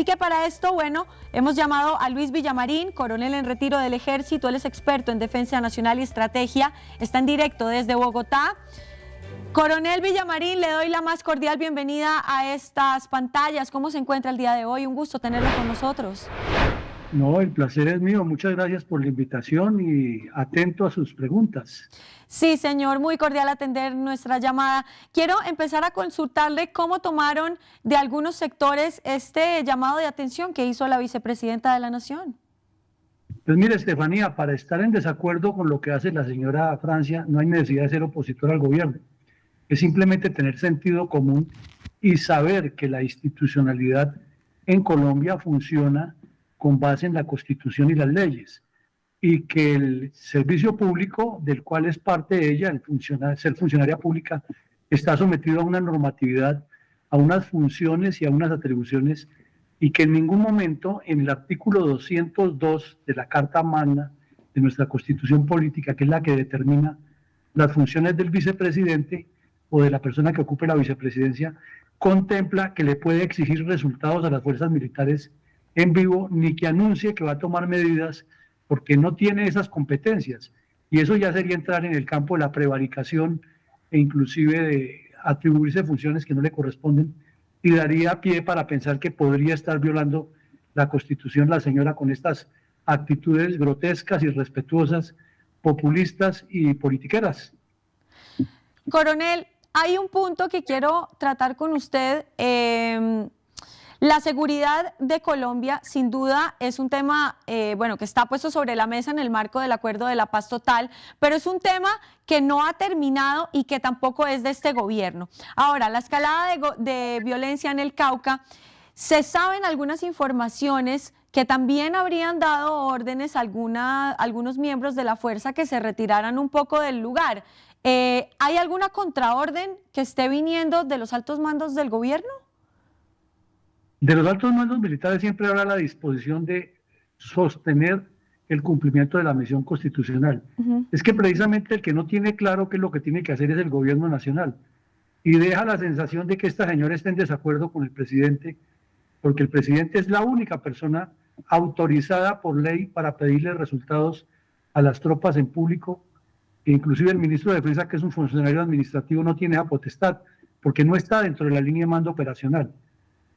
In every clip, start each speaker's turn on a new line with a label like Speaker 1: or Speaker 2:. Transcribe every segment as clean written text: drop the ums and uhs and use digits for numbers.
Speaker 1: Así que para esto, bueno, hemos llamado a Luis Villamarín, coronel en retiro del Ejército. Él es experto en defensa nacional y estrategia. Está en directo desde Bogotá. Coronel Villamarín, le doy la más cordial bienvenida a estas pantallas. ¿Cómo se encuentra el día de hoy? Un gusto tenerlo con nosotros.
Speaker 2: No, el placer es mío. Muchas gracias por la invitación y atento a sus preguntas.
Speaker 1: Sí, señor, muy cordial atender nuestra llamada. Quiero empezar a consultarle cómo tomaron de algunos sectores este llamado de atención que hizo la vicepresidenta de la Nación.
Speaker 2: Pues mire, Estefanía, para estar en desacuerdo con lo que hace la señora Francia, no hay necesidad de ser opositor al gobierno. Es simplemente tener sentido común y saber que la institucionalidad en Colombia funciona con base en la Constitución y las leyes, y que el servicio público, del cual es parte de ella, ser funcionaria pública, está sometido a una normatividad, a unas funciones y a unas atribuciones, y que en ningún momento en el artículo 202 de la Carta Magna de nuestra Constitución Política, que es la que determina las funciones del vicepresidente o de la persona que ocupe la vicepresidencia, contempla que le puede exigir resultados a las fuerzas militares en vivo, ni que anuncie que va a tomar medidas porque no tiene esas competencias. Y eso ya sería entrar en el campo de la prevaricación e inclusive de atribuirse funciones que no le corresponden, y daría pie para pensar que podría estar violando la Constitución la señora con estas actitudes grotescas, irrespetuosas, populistas y politiqueras.
Speaker 1: Coronel, hay un punto que quiero tratar con usted. La seguridad de Colombia, sin duda, es un tema bueno, que está puesto sobre la mesa en el marco del Acuerdo de la Paz Total, pero es un tema que no ha terminado y que tampoco es de este gobierno. Ahora, la escalada de violencia en el Cauca, se saben algunas informaciones que también habrían dado órdenes a algunos miembros de la fuerza que se retiraran un poco del lugar. ¿Hay alguna contraorden que esté viniendo de los altos mandos del gobierno?
Speaker 2: De los altos mandos militares siempre habrá la disposición de sostener el cumplimiento de la misión constitucional. Es que precisamente el que no tiene claro qué es lo que tiene que hacer es el gobierno nacional, y deja la sensación de que esta señora está en desacuerdo con el presidente, porque el presidente es la única persona autorizada por ley para pedirle resultados a las tropas en público, e inclusive el ministro de Defensa, que es un funcionario administrativo, no tiene esa potestad, porque no está dentro de la línea de mando operacional.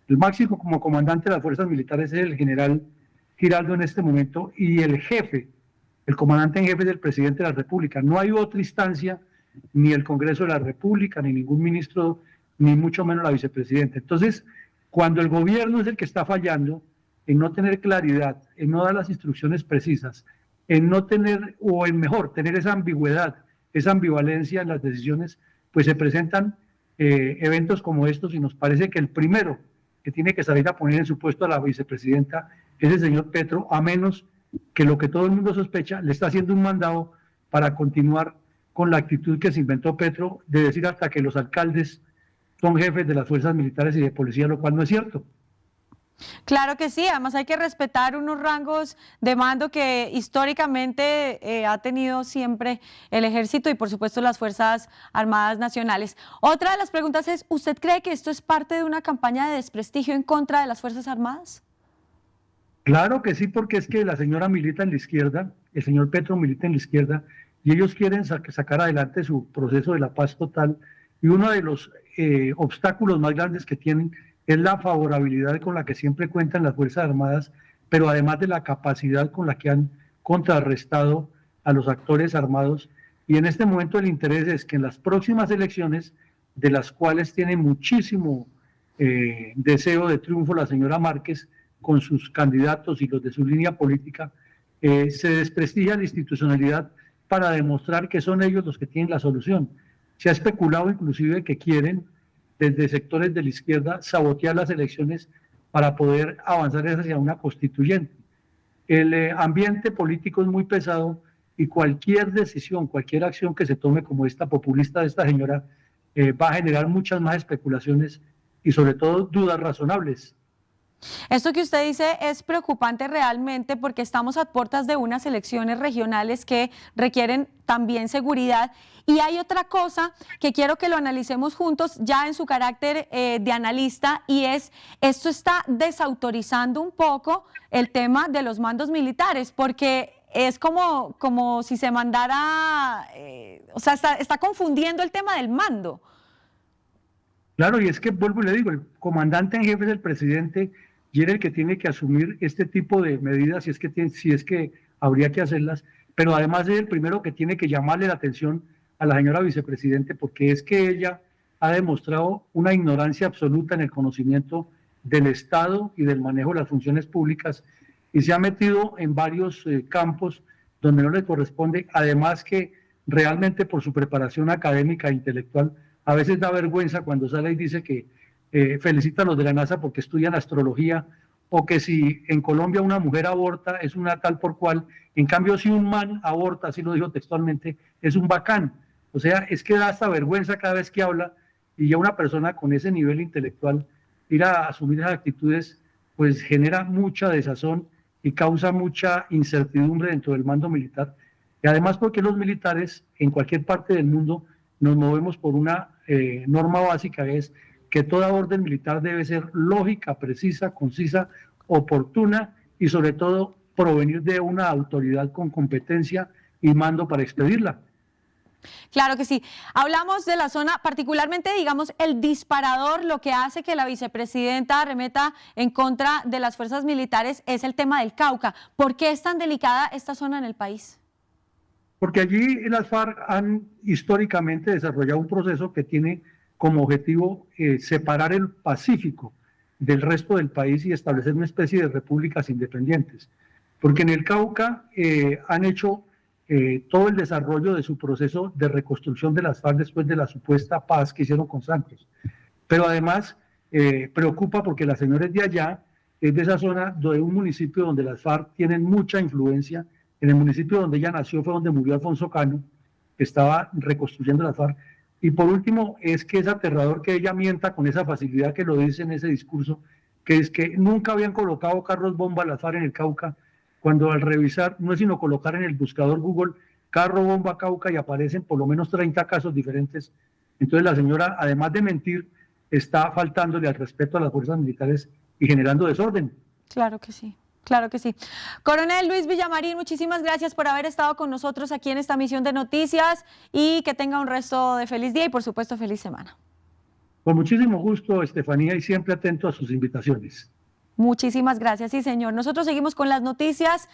Speaker 2: El máximo como comandante de las fuerzas militares es el general Giraldo en este momento, y el jefe, el comandante en jefe es el presidente de la República. No hay otra instancia, ni el Congreso de la República, ni ningún ministro, ni mucho menos la vicepresidenta. Entonces, cuando el gobierno es el que está fallando en no tener claridad, en no dar las instrucciones precisas, en no tener, o en mejor, tener esa ambigüedad, esa ambivalencia en las decisiones, pues se presentan eventos como estos, y nos parece que el primero que tiene que salir a poner en su puesto a la vicepresidenta es el señor Petro, a menos que lo que todo el mundo sospecha, le está haciendo un mandado para continuar con la actitud que se inventó Petro de decir hasta que los alcaldes son jefes de las fuerzas militares y de policía, lo cual no es cierto.
Speaker 1: Claro que sí, además hay que respetar unos rangos de mando que históricamente ha tenido siempre el Ejército y por supuesto las Fuerzas Armadas Nacionales. Otra de las preguntas es, ¿usted cree que esto es parte de una campaña de desprestigio en contra de las Fuerzas Armadas?
Speaker 2: Claro que sí, porque es que la señora milita en la izquierda, el señor Petro milita en la izquierda, y ellos quieren sacar adelante su proceso de la paz total, y uno de los obstáculos más grandes que tienen es la favorabilidad con la que siempre cuentan las Fuerzas Armadas, pero además de la capacidad con la que han contrarrestado a los actores armados. Y en este momento el interés es que en las próximas elecciones, de las cuales tiene muchísimo deseo de triunfo la señora Márquez con sus candidatos y los de su línea política, se desprestigia la institucionalidad para demostrar que son ellos los que tienen la solución. Se ha especulado inclusive que quieren desde sectores de la izquierda sabotear las elecciones para poder avanzar hacia una constituyente. El ambiente político es muy pesado, y cualquier decisión, cualquier acción que se tome como esta populista de esta señora va a generar muchas más especulaciones y sobre todo dudas razonables.
Speaker 1: Esto que usted dice es preocupante realmente porque estamos a puertas de unas elecciones regionales que requieren también seguridad. Y hay otra cosa que quiero que lo analicemos juntos ya en su carácter de analista, y es, esto está desautorizando un poco el tema de los mandos militares, porque es como si se mandara, o sea, está confundiendo el tema del mando.
Speaker 2: Claro, y es que vuelvo y le digo, el comandante en jefe es el presidente y era el que tiene que asumir este tipo de medidas si es que habría que hacerlas, pero además es el primero que tiene que llamarle la atención a la señora vicepresidente, porque es que ella ha demostrado una ignorancia absoluta en el conocimiento del Estado y del manejo de las funciones públicas, y se ha metido en varios campos donde no le corresponde, además que realmente por su preparación académica e intelectual, a veces da vergüenza cuando sale y dice que felicita a los de la NASA porque estudian astrología, o que si en Colombia una mujer aborta es una tal por cual, en cambio si un man aborta, así lo dijo textualmente, es un bacán. O sea, es que da hasta vergüenza cada vez que habla, y ya una persona con ese nivel intelectual ir a asumir esas actitudes, pues genera mucha desazón y causa mucha incertidumbre dentro del mando militar. Y además porque los militares en cualquier parte del mundo nos movemos por una norma básica, es que toda orden militar debe ser lógica, precisa, concisa, oportuna y sobre todo provenir de una autoridad con competencia y mando para expedirla.
Speaker 1: Claro que sí. Hablamos de la zona, particularmente, digamos, el disparador, lo que hace que la vicepresidenta arremeta en contra de las fuerzas militares es el tema del Cauca. ¿Por qué es tan delicada esta zona en el país?
Speaker 2: Porque allí las FARC han históricamente desarrollado un proceso que tiene como objetivo separar el Pacífico del resto del país y establecer una especie de repúblicas independientes. Porque en el Cauca han hecho todo el desarrollo de su proceso de reconstrucción de las FARC después de la supuesta paz que hicieron con Santos. Pero además preocupa porque la señora es de allá, es de esa zona, de un municipio donde las FARC tienen mucha influencia. En el municipio donde ella nació fue donde murió Alfonso Cano, que estaba reconstruyendo las FARC. Y por último, es que es aterrador que ella mienta con esa facilidad que lo dice en ese discurso, que es que nunca habían colocado carros bomba a las FARC en el Cauca, cuando al revisar no es sino colocar en el buscador Google carro bomba Cauca y aparecen por lo menos 30 casos diferentes. Entonces la señora, además de mentir, está faltándole al respeto a las fuerzas militares y generando desorden.
Speaker 1: Claro que sí. Claro que sí. Coronel Luis Villamarín, muchísimas gracias por haber estado con nosotros aquí en esta misión de noticias, y que tenga un resto de feliz día y por supuesto feliz semana.
Speaker 2: Con muchísimo gusto, Estefanía, y siempre atento a sus invitaciones.
Speaker 1: Muchísimas gracias, sí señor. Nosotros seguimos con las noticias.